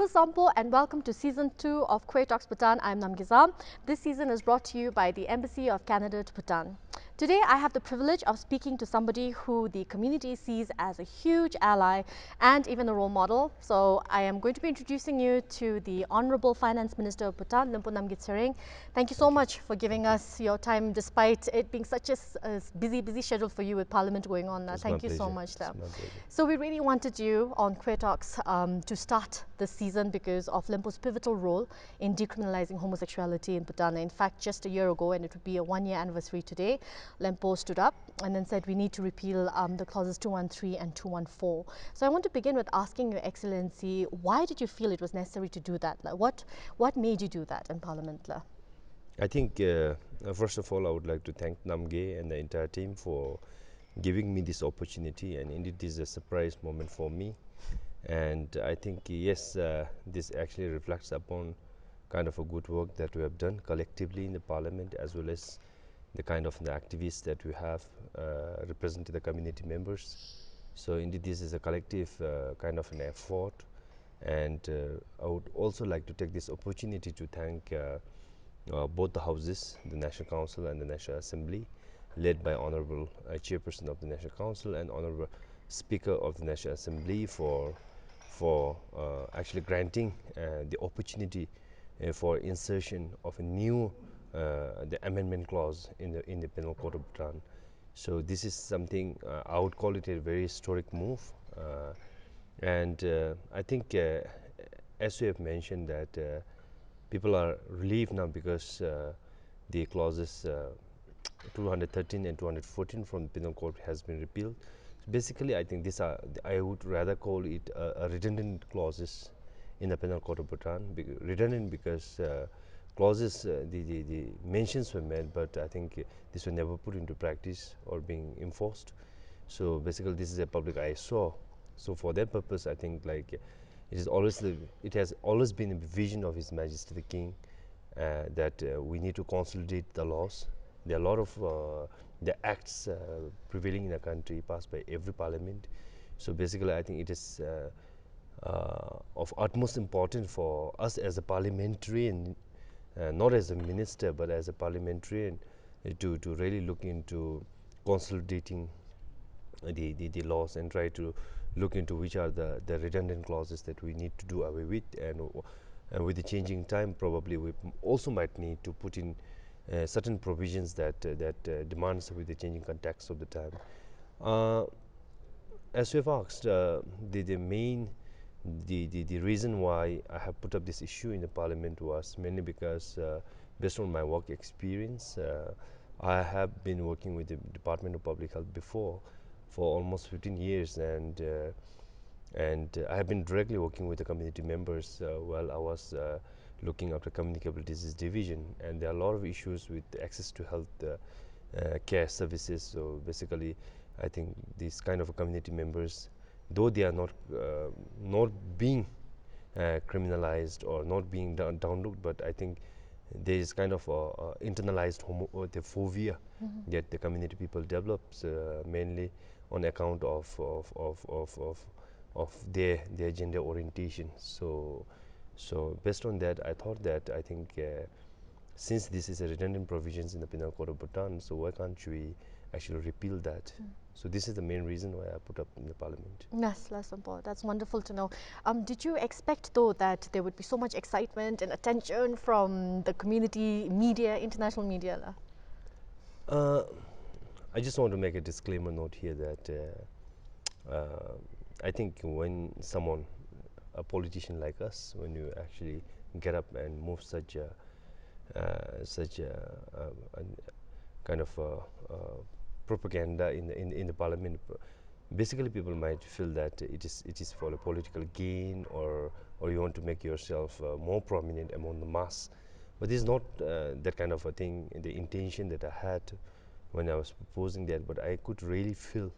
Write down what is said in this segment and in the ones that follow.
Sampo and welcome to Season 2 of Queer Talks Bhutan. I'm Namgay. This season is brought to you by the Embassy of Canada to Bhutan. Today I have the privilege of speaking to somebody who the community sees as a huge ally and even a role model. So I am going to be introducing you to the Honorable Finance Minister of Bhutan, Lyenpo Namgay Tshering. Thank you so much for giving us your time despite it being such a busy schedule for you with Parliament going on. Thank you so much. So we really wanted you on Queer Talks to start this season because of Lyenpo's pivotal role in decriminalizing homosexuality in Bhutan. In fact, just a year ago, and it would be a one-year anniversary today, Lyenpo stood up and then said we need to repeal the clauses 213 and 214. So I want to begin with asking Your Excellency, why did you feel it was necessary to do that? Like, what made you do that in Parliament? I think, first of all, I would like to thank Namgay and the entire team for giving me this opportunity, and indeed this is a surprise moment for me. And I think, yes, this actually reflects upon kind of a good work that we have done collectively in the Parliament, as well as the kind of the activists that we have representing the community members. So indeed this is a collective kind of an effort, and I would also like to take this opportunity to thank both the houses, the National Council and the National Assembly, led by Honorable Chairperson of the National Council and Honorable Speaker of the National Assembly for actually granting the opportunity for insertion of a new the amendment clause in the Penal Code of Bhutan. So this is something I would call it a very historic move, and I think as you have mentioned that people are relieved now because the clauses 213 and 214 from the Penal Code has been repealed. So basically, I think I would rather call it a redundant clauses in the Penal Code of Bhutan. Redundant because clauses, the mentions were made, but I think this were never put into practice or being enforced. So basically, this is a public eyesore. So for that purpose, I think like it has always been a vision of His Majesty the King that we need to consolidate the laws. There are a lot of the acts prevailing in the country passed by every parliament. So basically, I think it is of utmost importance for us as a parliamentarian, not as a minister, but as a parliamentarian, to really look into consolidating the laws and try to look into which are the redundant clauses that we need to do away with, and with the changing time probably we also might need to put in certain provisions that demands with the changing context of the time. As you have asked, the main the reason why I have put up this issue in the parliament was mainly because based on my work experience, I have been working with the Department of Public Health before for almost 15 years, and I have been directly working with the community members while I was looking after communicable disease division, and there are a lot of issues with access to health care services. So basically, I think these kind of community members, though they are not being criminalized or not being downloaded, but I think there is kind of internalized the phobia that the community people develops mainly on account of their gender orientation. So based on that, I thought that I think since this is a redundant provisions in the Penal Code of Bhutan, so why can't we actually repeal that? So this is the main reason why I put up in the parliament. Yes, Lyenpo, that's wonderful to know. Did you expect, though, that there would be so much excitement and attention from the community media, international media? I just want to make a disclaimer note here that I think when someone, a politician like us, when you actually get up and move such a kind of propaganda in the parliament, basically people might feel that it is for a political gain, or you want to make yourself more prominent among the mass. But this is not that kind of a thing, the intention that I had when I was proposing that, but I could really feel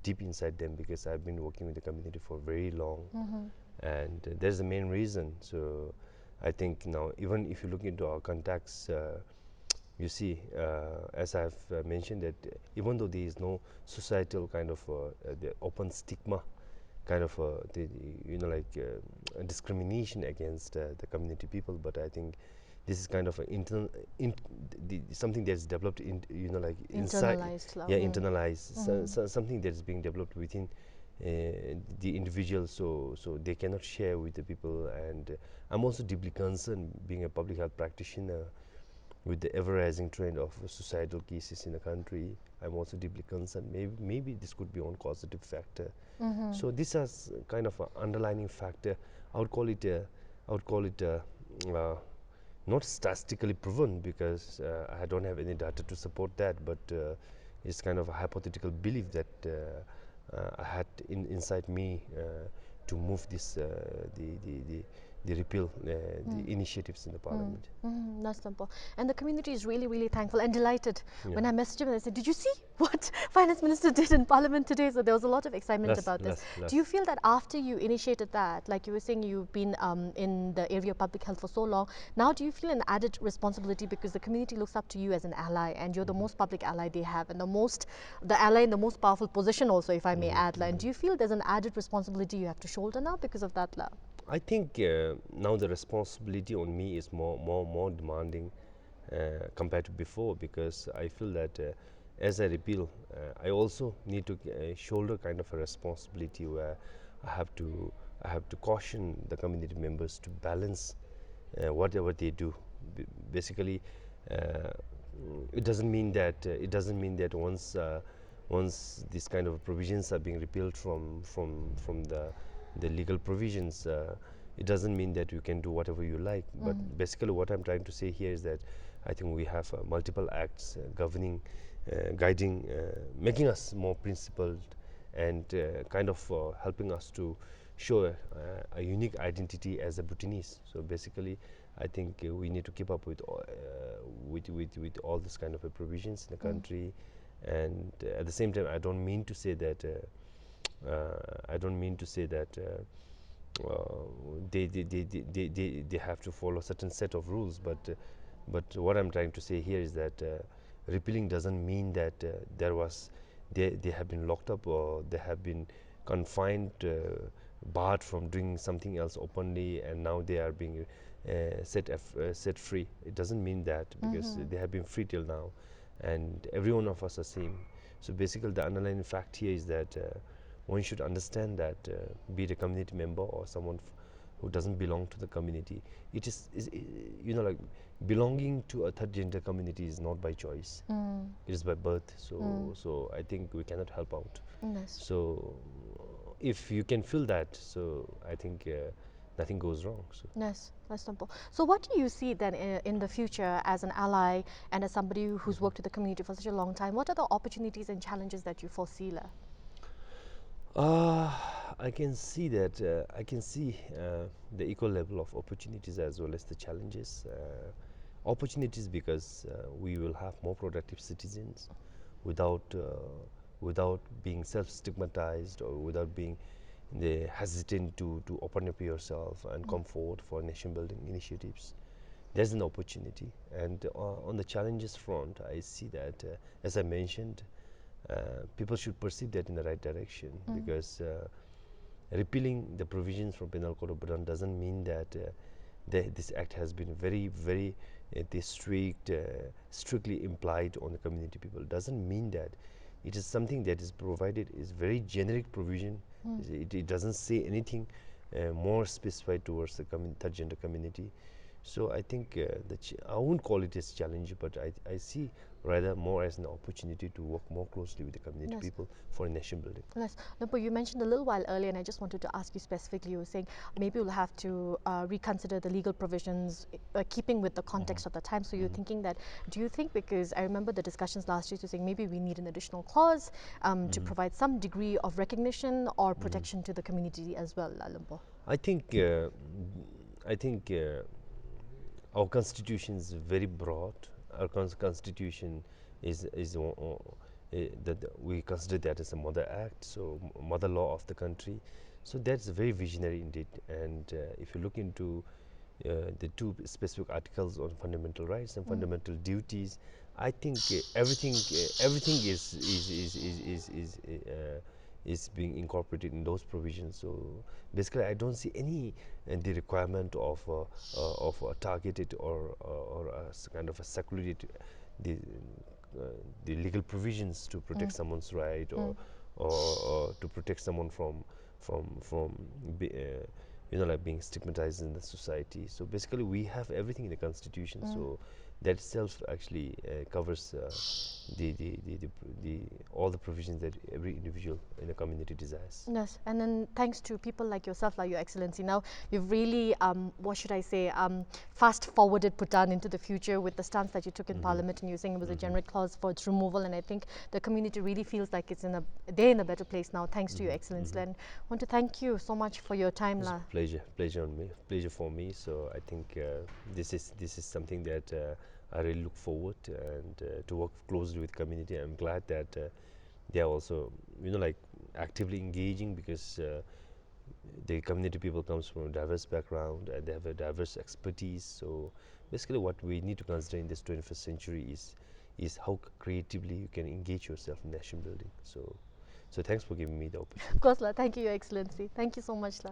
deep inside them because I've been working with the community for very long, and that's the main reason. So I think now, even if you look into our contacts, you see, as I've mentioned, that even though there is no societal kind of the open stigma kind of the, discrimination against the community people, but I think this is kind of an something that's developed in, inside, Internalized love. yeah, internalized, something that is being developed within the individual, so they cannot share with the people. And I'm also deeply concerned, being a public health practitioner, with the ever-rising trend of suicidal cases in the country. I'm also deeply concerned. Maybe this could be one causative factor. So this is kind of an underlining factor. I would call it not statistically proven, because I don't have any data to support that, but it's kind of a hypothetical belief that I had inside me to move this the repeal the initiatives in the parliament. That's simple. And the community is really, really thankful and delighted. Yeah. When I messaged him and I said, "Did you see what Finance Minister did in Parliament today?" So there was a lot of excitement about this. Do you feel that after you initiated that, like you were saying, you've been in the area of public health for so long, now do you feel an added responsibility, because the community looks up to you as an ally, and you're the most public ally they have, and the ally in the most powerful position also, if I may add. And do you feel there's an added responsibility you have to shoulder now because of that love? I think now the responsibility on me is more demanding compared to before, because I feel that as I repeal, I also need to shoulder kind of a responsibility where I have to caution the community members to balance whatever they do. Basically, it doesn't mean that once these kind of provisions are being repealed from the legal provisions, it doesn't mean that you can do whatever you like. But basically what I'm trying to say here is that I think we have multiple acts governing, guiding, making us more principled, and kind of helping us to show a unique identity as a Bhutanese. So basically I think we need to keep up with all this kind of provisions in the country. And at the same time, I don't mean to say that they have to follow certain set of rules, but what I'm trying to say here is that repealing doesn't mean that they have been locked up, or they have been confined, barred from doing something else openly, and now they are being set free. It doesn't mean that, because they have been free till now, and every one of us are same. So basically the underlying fact here is that one should understand that be it a community member or someone who doesn't belong to the community, it is like belonging to a third gender community is not by choice. It is by birth. So I think we cannot help out. Yes. So if you can feel that, so I think nothing goes wrong. So. Yes, that's simple. So what do you see then in the future as an ally and as somebody who's worked with the community for such a long time? What are the opportunities and challenges that you foresee? I can see that the equal level of opportunities as well as the challenges. Opportunities because we will have more productive citizens without being self-stigmatized, or without being hesitant to open up yourself and come forward for nation building initiatives. There's an opportunity. And on the challenges front, I see that as I mentioned, people should perceive that in the right direction, because repealing the provisions from Penal Code of Bhutan doesn't mean that this act has been very strictly implied on the community people. It doesn't mean that. It is something that is provided, is very generic provision. It doesn't say anything more specified towards the third gender community. So I think I won't call it as challenge, but I see rather more as an opportunity to work more closely with the community people for nation building. Yes. Lyenpo, you mentioned a little while earlier, and I just wanted to ask you specifically, you were saying maybe we'll have to reconsider the legal provisions, keeping with the context of the time. So you're thinking that, do you think, because I remember the discussions last year, you're saying maybe we need an additional clause to provide some degree of recognition or protection to the community as well, Lyenpo? I think our constitution is very broad. Our constitution is that we consider that as a mother act, so mother law of the country. So that's very visionary indeed. And if you look into the two specific articles on fundamental rights and fundamental duties, I think everything is being incorporated in those provisions. So basically, I don't see any the requirement of a targeted or a kind of a secluded the uh, the legal provisions to protect someone's right or to protect someone from be, like being stigmatized in the society. So basically, we have everything in the constitution. So that itself actually covers the all the provisions that every individual in a community desires. Yes, and then thanks to people like yourself, like Your Excellency, now you've really, what should I say, fast-forwarded Bhutan into the future with the stance that you took in Parliament, and you're saying it was a generic clause for its removal, and I think the community really feels like they're in a better place now, thanks to Your Excellency. And I want to thank you so much for your time. It's a pleasure on me, pleasure for me. So I think this is something that I really look forward to, and to work closely with community. I'm glad that they are also like actively engaging, because the community people comes from a diverse background and they have a diverse expertise. So basically, what we need to consider in this 21st century is how creatively you can engage yourself in nation building. So thanks for giving me the opportunity. Of course, La. Thank you, Your Excellency. Thank you so much, La.